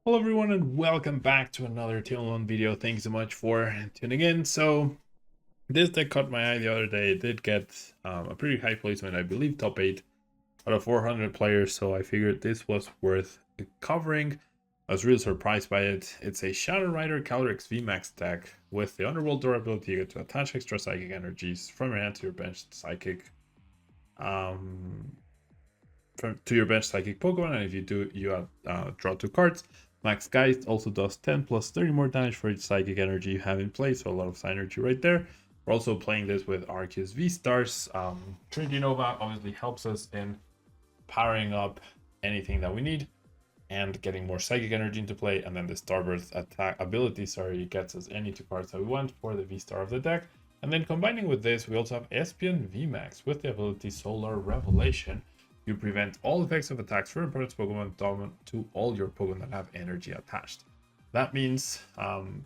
Hello everyone and welcome back to another Tablemon video. Thanks so much for tuning in. So this deck caught my eye the other day. It did get a pretty high placement, I believe top 8 out of 400 players, so I figured this was worth covering. I was really surprised by it. It's a Shadow Rider CALYREX VMAX deck with the Underworld durability. You get to attach extra psychic energies from your hand to your bench psychic to your bench psychic Pokemon, and if you do, you draw 2 cards. Max Geist also does 10 plus 30 more damage for each psychic energy you have in play, so a lot of synergy right there. We're also playing this with Arceus V-Stars. Trinity Nova obviously helps us in powering up anything that we need and getting more psychic energy into play, and then the Starburst attack ability, gets us any 2 cards that we want for the V-Star of the deck. And then combining with this, we also have ESPEON VMAX with the ability Solar Revelation. You prevent all effects of attacks from opponent's Pokemon to all your Pokemon that have energy attached. That means,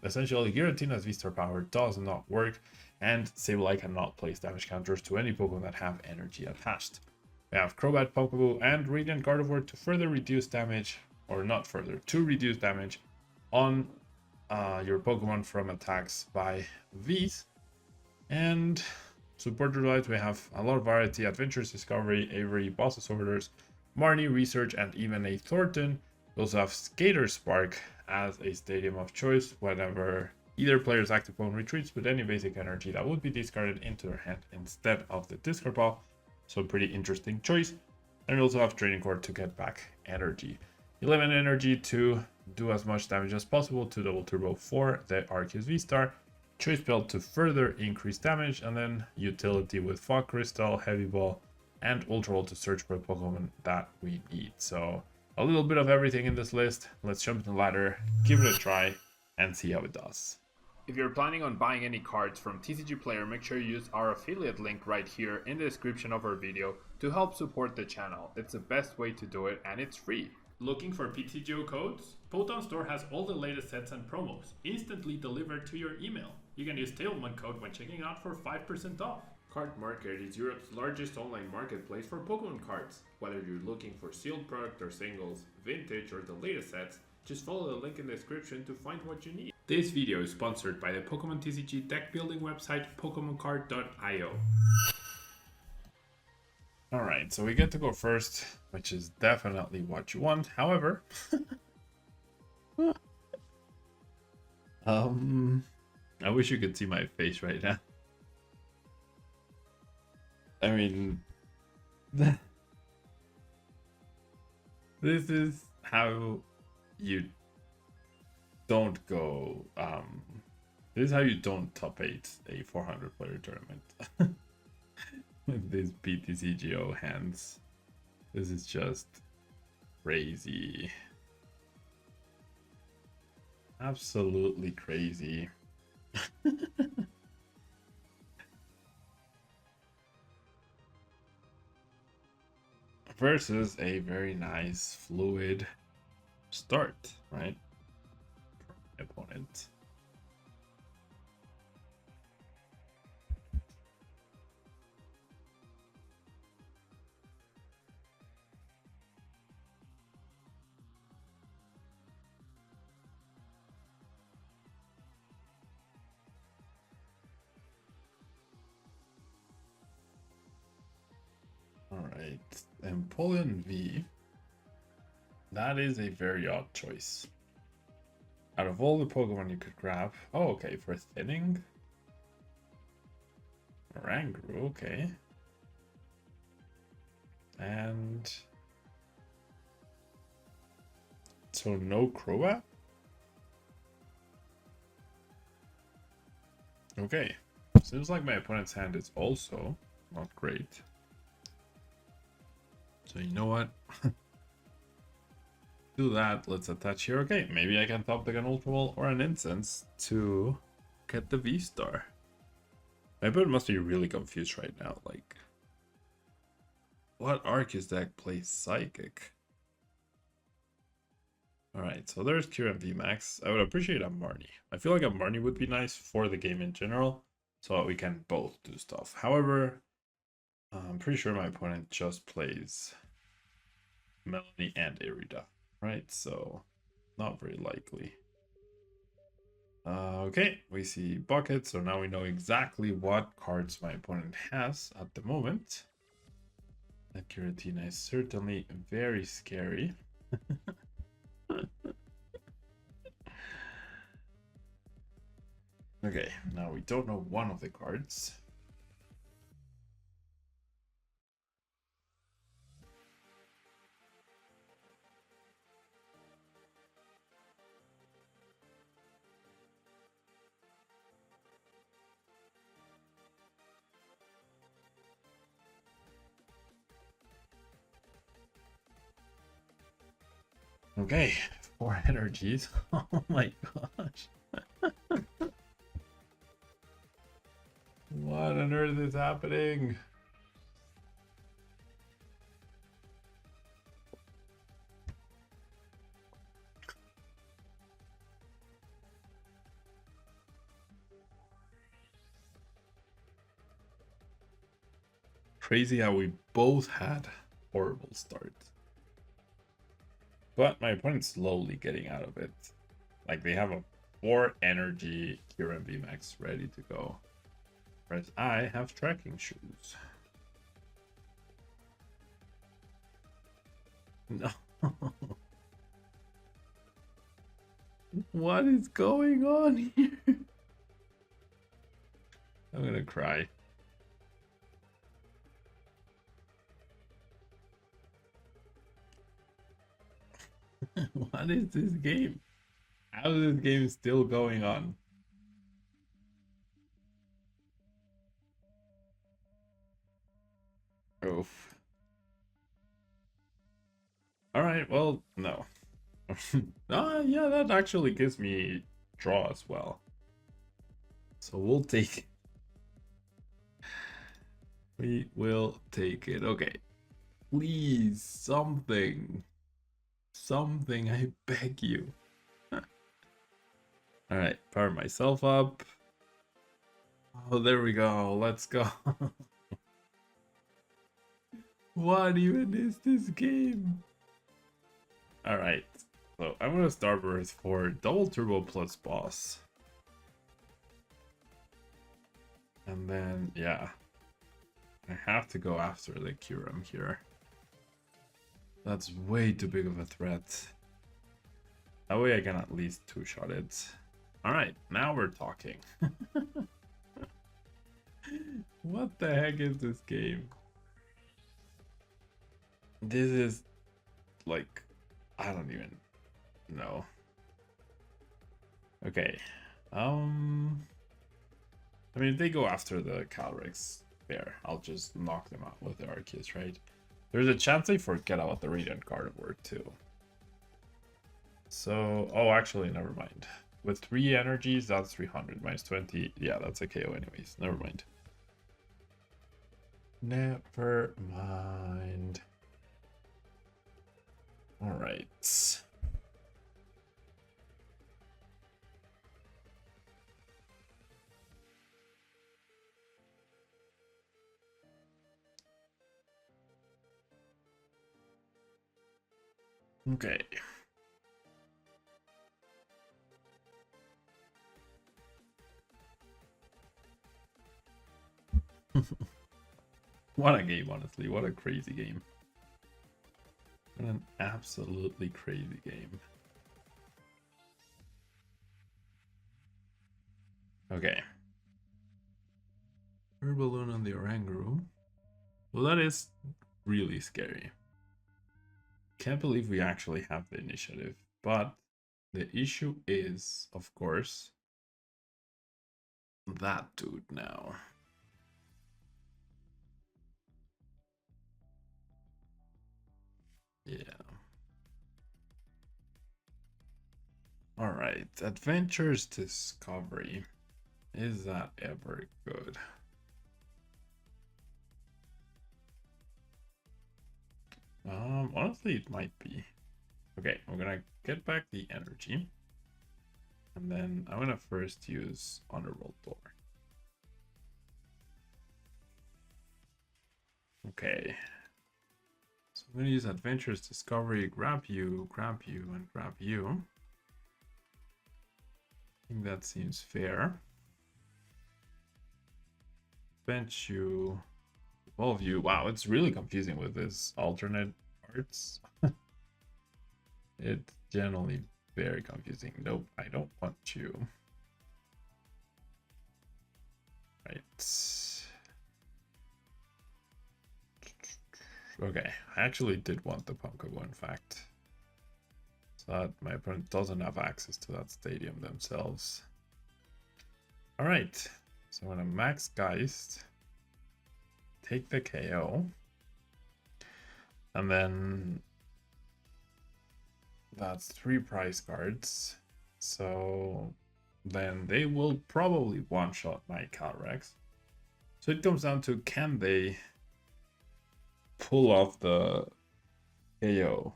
essentially, Giratina's V-Star power does not work, and Sableye cannot place damage counters to any Pokemon that have energy attached. We have Crobat, Pumpkaboo, and Radiant Gardevoir to further reduce damage, or not further, to reduce damage on your Pokemon from attacks by Vs. And supporter light, we have a lot of variety: Adventures, Discovery, Avery, Boss's Orders, Marnie, Research, and even a Thornton. We also have Skater Spark as a stadium of choice whenever either player's active Pokemon retreats with any basic energy that would be discarded into their hand instead of the discard pile. So pretty interesting choice. And we also have Training Cord to get back energy. 11 energy to do as much damage as possible to double turbo for the Arceus V-Star. Choice Belt to further increase damage, and then utility with Fog Crystal, Heavy Ball, and Ultra Ball to search for a Pokemon that we need. So a little bit of everything in this list. Let's jump in the ladder, give it a try, and see how it does. If you're planning on buying any cards from TCG Player, make sure you use our affiliate link right here in the description of our video to help support the channel. It's the best way to do it, and it's free. Looking for PTGO codes? Potown Store has all the latest sets and promos, instantly delivered to your email. You can use Tablemon code when checking out for 5% off. Card Market is Europe's largest online marketplace for Pokemon cards. Whether you're looking for sealed product or singles, vintage or the latest sets, just follow the link in the description to find what you need. This video is sponsored by the Pokemon TCG deck building website PokemonCard.io. Alright, so we get to go first, which is definitely what you want. However, I wish you could see my face right now. I mean, this is how you don't go, this is how you don't top 8 a 400 player tournament. With these PTCGO hands. This is just crazy. Absolutely crazy. Versus a very nice fluid start, right? From my opponent. Alright, Empoleon V. That is a very odd choice. Out of all the Pokemon you could grab... Oh, okay, for thinning? Oranguru, okay. And... so no Crobat? Okay. Seems like my opponent's hand is also not great. So you know what? Do that. Let's attach here. Okay, maybe I can top deck an Ultra Ball or an Incense to get the V-Star. My opponent must be really confused right now. Like, what Arceus deck plays Psychic? Alright, so there's Kyurem VMAX. I would appreciate a Marnie. I feel like a Marnie would be nice for the game in general, so we can both do stuff. However, I'm pretty sure my opponent just plays Melanie and Irida, right? So not very likely. Okay, we see buckets, so now we know exactly what cards my opponent has at the moment. That Giratina is certainly very scary. Okay, now we don't know one of the cards. Okay, 4 energies. Oh my gosh. What on earth is happening? Crazy how we both had horrible starts. But my opponent's slowly getting out of it. Like, they have a 4 energy ESPEON VMAX ready to go. Whereas I have tracking shoes. No. What is going on here? I'm gonna cry. What is this game? How is this game still going on? Oof. Alright, well, no. Yeah, that actually gives me draw as well. So we'll take it. We will take it. Okay. Please, something. Something, I beg you. Alright, power myself up. Oh, there we go. Let's go. What even is this game? Alright. So I'm gonna start with 4 double turbo plus boss. And then, yeah. I have to go after the Kyurem here. That's way too big of a threat. That way I can at least 2-shot it. Alright, now we're talking. What the heck is this game? This is like, I don't even know. Okay. I mean, if they go after the Calyrex there, I'll just knock them out with the Arceus, right? There's a chance they forget about the Radiant Carnivore too. So, oh, actually, never mind. With 3 energies, that's 300 minus 20. Yeah, that's a KO anyways. Never mind. Never mind. All right. Okay. What a game, honestly. What a crazy game. What an absolutely crazy game. Okay. Balloon on the Oranguru. Well, that is really scary. Can't believe we actually have the initiative. But the issue is, of course, that dude now. Yeah. Alright, Adventures Discovery. Is that ever good? Honestly, it might be. Okay, I'm gonna get back the energy. And then I'm gonna first use Underworld Door. Okay. So I'm gonna use Adventures Discovery, grab you, and grab you. think that seems fair. Bench you, evolve you. Wow, it's really confusing with this alternate arts. It's generally very confusing. Nope, I don't want you. Right. Okay, I actually did want the Pokemon, in fact. So that my opponent doesn't have access to that stadium themselves. Alright, so I'm gonna max Geist, take the KO, and then that's 3 prize cards. So then they will probably one-shot my Calyrex. So it comes down to, can they pull off the KO?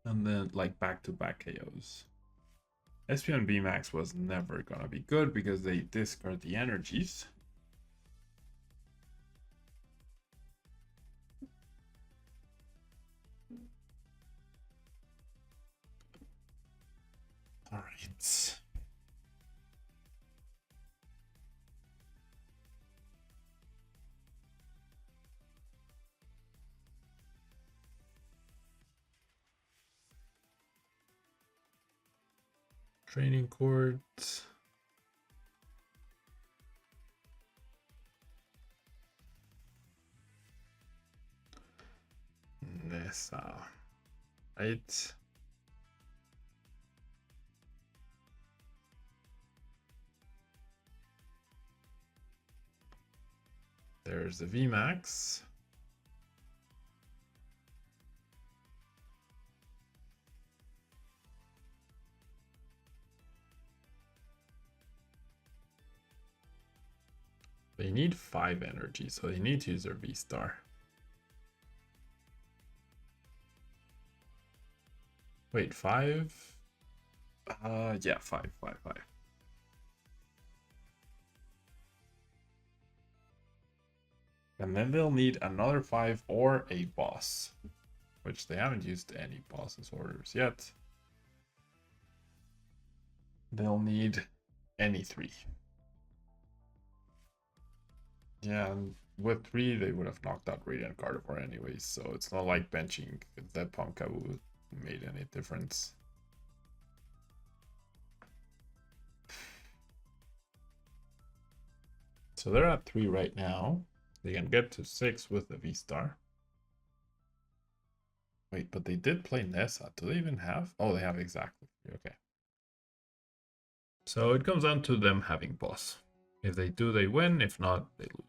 And then like back-to-back KOs. ESPEON VMAX was never gonna be good because they discard the energies. All right. Training court. Nessa. Right. There's the VMAX. They need 5 energy, so they need to use their V-Star. Wait, 5? Yeah, 5. And then they'll need another 5 or a boss, which they haven't used any bosses orders yet. They'll need any 3. Yeah, and with 3, they would have knocked out Radiant Carnivore anyways, so it's not like benching the Pumpkaboo made any difference. So they're at 3 right now. They can get to 6 with the V-Star. Wait, but they did play Nessa. Do they even have? Oh, they have exactly 3. Okay. So it comes down to them having boss. If they do, they win. If not, they lose.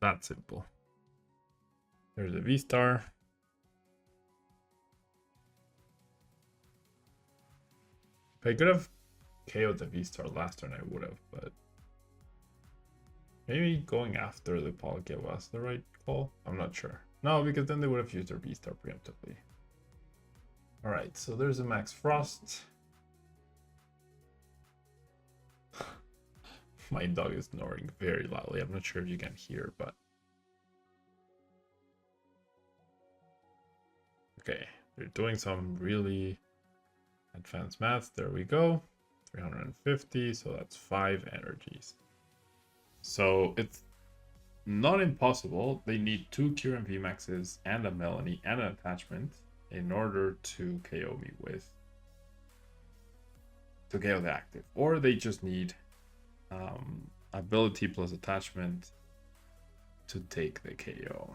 That simple. There's a V-Star. If I could have KO'd the V-Star last turn, I would have, but maybe going after the Palkia was the right call. I'm not sure. No, because then they would have used their V-Star preemptively. Alright, so there's a Max Frost. My dog is snoring very loudly. I'm not sure if you can hear, but... Okay, they're doing some really advanced math. There we go. 350, so that's 5 energies. So it's not impossible. They need 2 Kyurem VMAXs and a Melanie and an attachment in order to KO me with... to KO the active. Or they just need ability plus attachment to take the KO.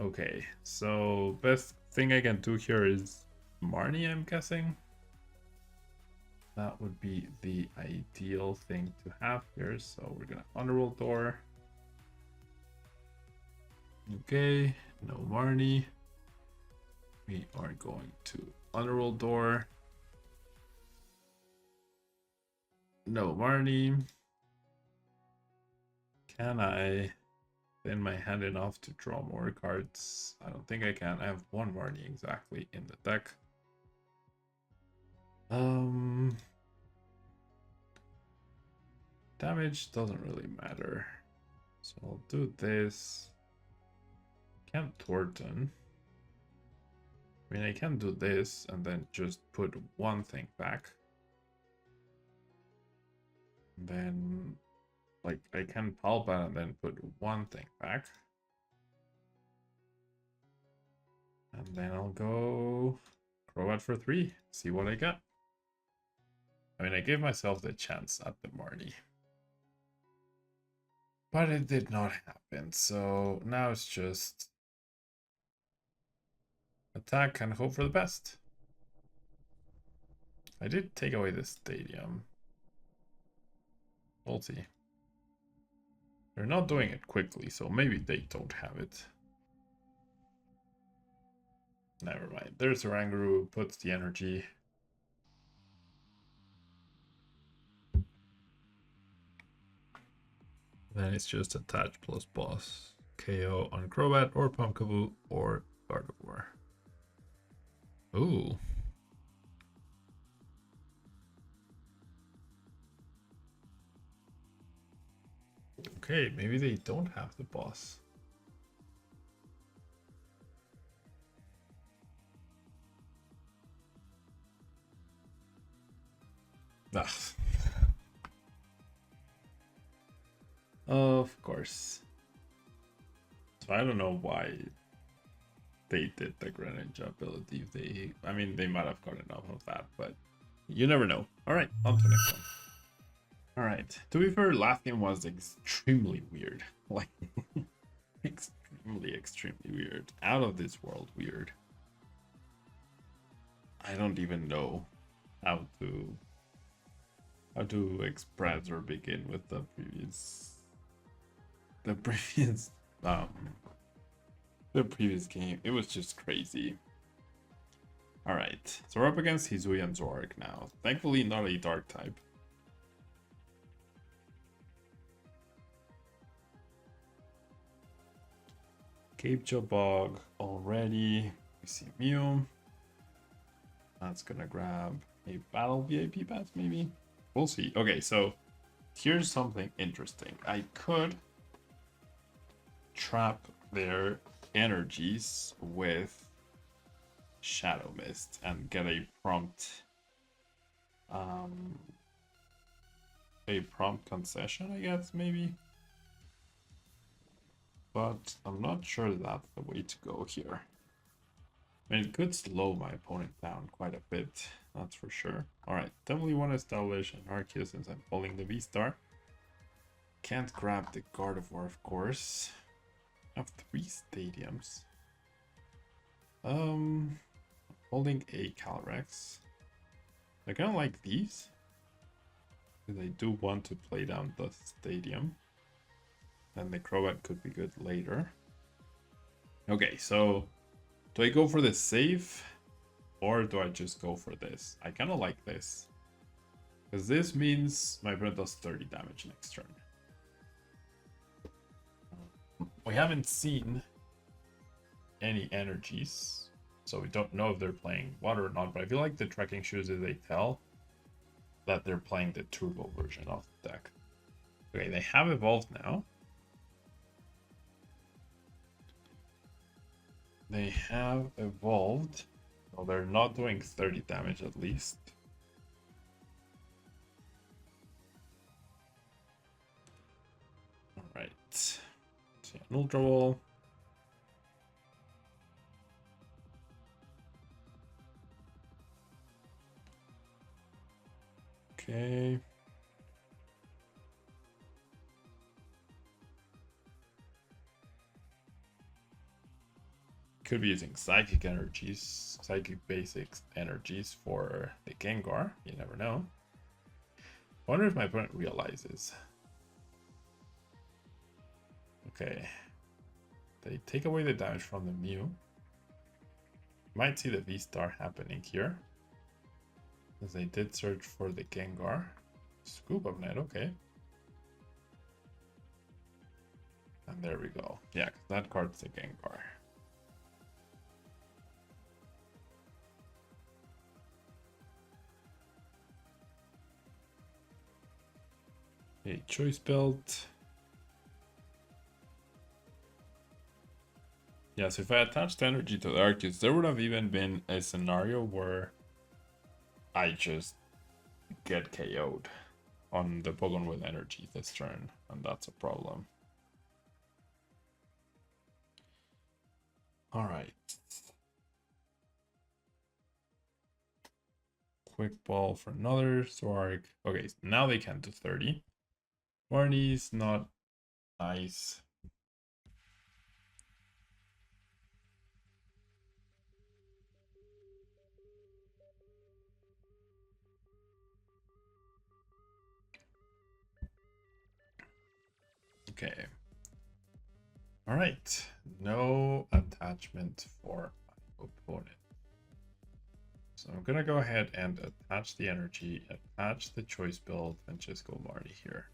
Okay, so best thing I can do here is Marnie, I'm guessing. That would be the ideal thing to have here. So we're gonna Underworld Door. Okay, no Marnie. We are going to Underworld Door. No Marnie. Can I thin my hand enough to draw more cards? I don't think I can. I have 1 Marnie exactly in the deck. Damage doesn't really matter. So I'll do this. Can't Thornton. I mean, I can do this and then just put 1 thing back. Then, like, I can pulp and then put one thing back. And then I'll go Crobat for 3, see what I get. I mean, I gave myself the chance at the Marnie. But it did not happen, so now it's just attack and hope for the best. I did take away the stadium. We'll see. They're not doing it quickly, so maybe they don't have it. Never mind. There's Oranguru, puts the energy. Then it's just attach plus boss. KO on Crobat or Pumpkaboo or Gardevoir. Ooh. Okay, maybe they don't have the boss. Ah. Of course. So I don't know why they did the Greninja ability. I mean, they might have gotten enough of that, but you never know. All right, on to the next one. All right. To be fair, last game was extremely weird. Like, extremely weird. Out of this world weird. I don't even know how to express or begin with the previous game. It was just crazy. All right, so we're up against Hisui and Zoroark now. Thankfully, not a dark type. Cape Jabog already. We see Mew. That's gonna grab a battle VIP pass, maybe. We'll see. Okay, so here's something interesting. I could trap their energies with Shadow Mist and get a prompt concession, I guess, maybe. But I'm not sure that's the way to go here. I mean, it could slow my opponent down quite a bit, that's for sure. Alright, definitely want to establish an Arceus since I'm pulling the V-Star. Can't grab the Gardevoir, of course. I have 3 stadiums. Holding a Calyrex. I kind of like these, because I do want to play down the stadium. And the Crobat could be good later. Okay, so do I go for the save or do I just go for this? I kind of like this, because this means my opponent does 30 damage next turn. We haven't seen any energies, so we don't know if they're playing water or not, but I feel like the tracking shoes is a tell that they're playing the turbo version of the deck. Okay, they have evolved now. They have evolved. Well, they're not doing 30 damage at least. Alright. So yeah, an Ultra Ball. Okay. Could be using Psychic energies, Psychic Basics energies for the Gengar. You never know. I wonder if my opponent realizes. Okay. They take away the damage from the Mew. Might see the V-Star happening here, as they did search for the Gengar. Scoop of Net, okay. And there we go. Yeah, because that card's the Gengar. A Choice Belt. Yeah, so if I attached energy to the Arceus, there would have even been a scenario where I just get KO'd. on the Pokemon with energy this turn, and that's a problem. All right. Quick ball for another Zorg. Okay, now they can do 30. Barney's not nice. Okay. All right. No attachment for my opponent. So I'm gonna go ahead and attach the energy, attach the choice build, and just go Marty here.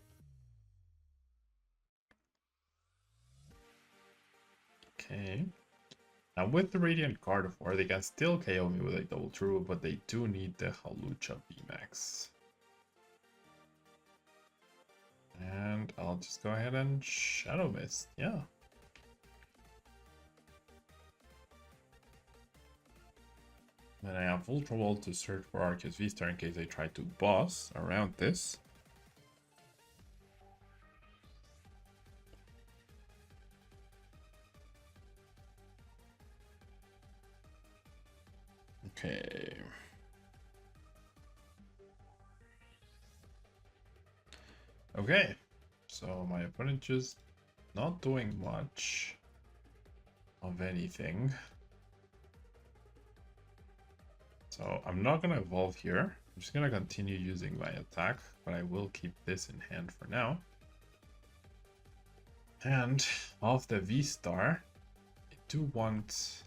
Okay. Now with the Radiant Gardevoir, they can still KO me with a double true, but they do need the Halucha VMAX. And I'll just go ahead and Shadow Mist, yeah. Then I have Ultra Wall to search for Arceus V-Star in case they try to boss around this. Okay. Okay. So my opponent just not doing much of anything. So I'm not going to evolve here. I'm just going to continue using my attack, but I will keep this in hand for now. And off the V-Star, I do want,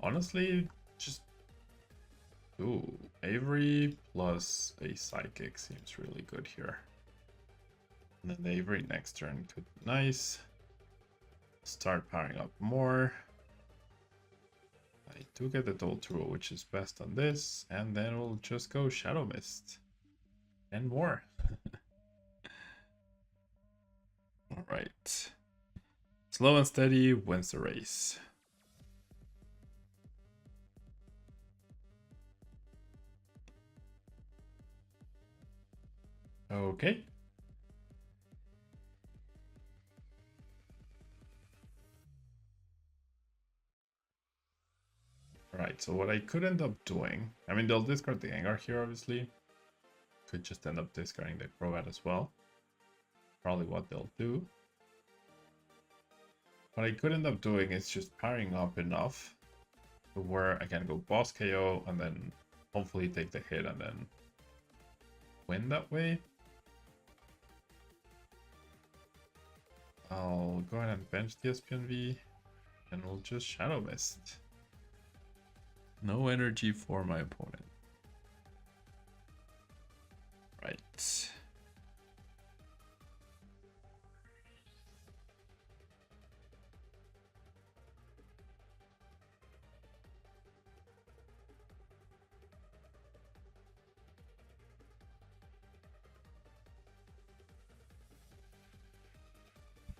honestly, just, ooh, Avery plus a Psychic seems really good here. And then the Avery next turn could be nice. Start powering up more. I do get the double true, which is best on this, and then we'll just go Shadow Mist and more. All right. Slow and steady wins the race. Okay. Alright, so what I could end up doing, I mean, they'll discard the Gengar here, obviously. Could just end up discarding the Crobat as well. Probably what they'll do. What I could end up doing is just powering up enough to where I can go boss KO and then hopefully take the hit and then win that way. I'll go ahead and bench the ESPEON V and we'll just Shadow Mist. No energy for my opponent. Right.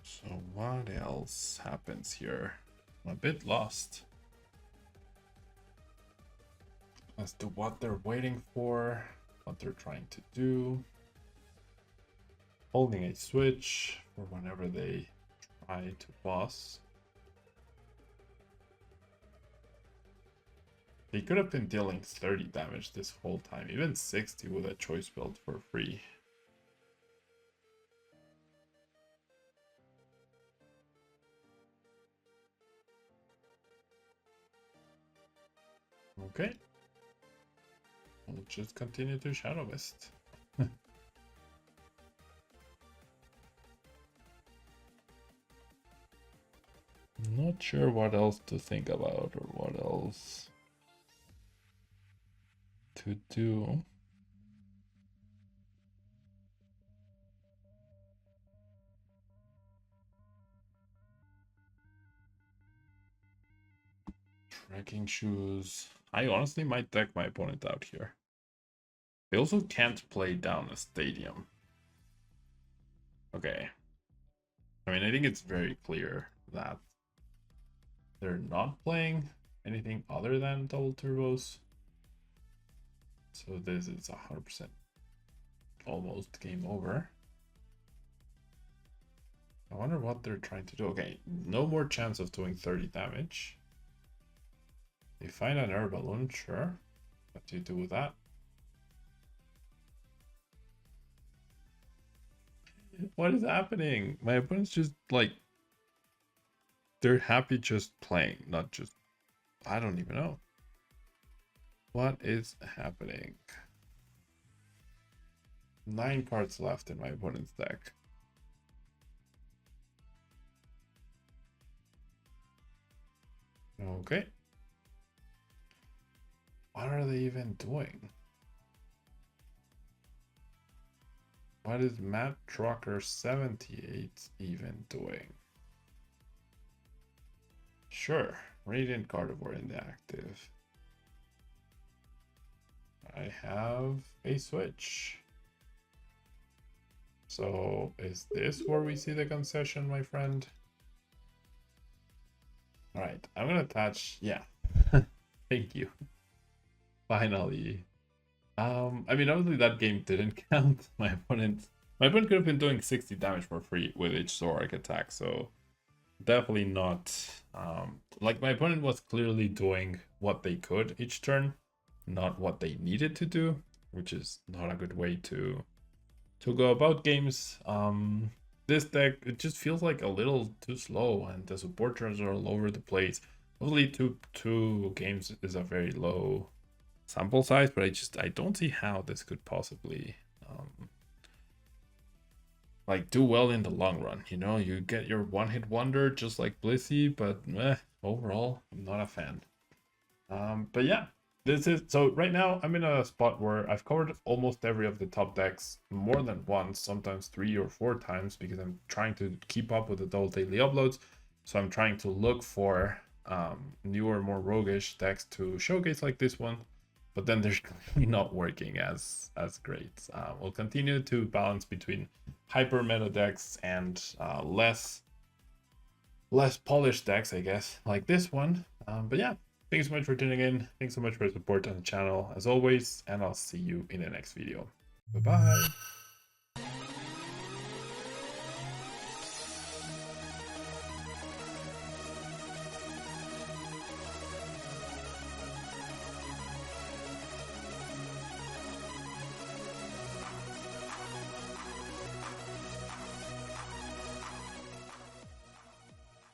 So what else happens here? I'm a bit lost as to what they're waiting for, what they're trying to do. Holding a switch for whenever they try to boss. They could have been dealing 30 damage this whole time, even 60 with a choice build for free. Okay. We'll just continue to Shadow Mist. Not sure what else to think about or what else to do. Trekking shoes. I honestly might deck my opponent out here. They also can't play down a stadium. Okay. I mean, I think it's very clear that they're not playing anything other than double turbos. So this is 100% almost game over. I wonder what they're trying to do. Okay, no more chance of doing 30 damage. They find an air balloon, sure. What do you do with that? What is happening? My opponent's just like, they're happy just playing, not just, I don't even know. What is happening? 9 cards left in my opponent's deck. Okay. What are they even doing? What is Matt Trucker 78 even doing? Sure, Radiant Carnivore in the active. I have a switch. So is this where we see the concession, my friend? All right, I'm gonna attach, yeah. Thank you. Finally. I mean, obviously that game didn't count. My opponent could have been doing 60 damage for free with each Zorak attack, so definitely not. Like my opponent was clearly doing what they could each turn, not what they needed to do, which is not a good way to go about games. This deck, it just feels like a little too slow, and the support turns are all over the place. Obviously, two games is a very low sample size, but I don't see how this could possibly like do well in the long run. You know, you get your one-hit wonder just like Blissey, but overall, I'm not a fan. But yeah, this is, so right now I'm in a spot where I've covered almost every of the top decks more than once, sometimes 3 or 4 times, because I'm trying to keep up with the double daily uploads. So I'm trying to look for newer, more roguish decks to showcase like this one, but then they're clearly not working as great. We'll continue to balance between hyper meta decks and less polished decks, I guess, like this one. But yeah, thanks so much for tuning in. Thanks so much for your support on the channel as always, and I'll see you in the next video. Bye bye.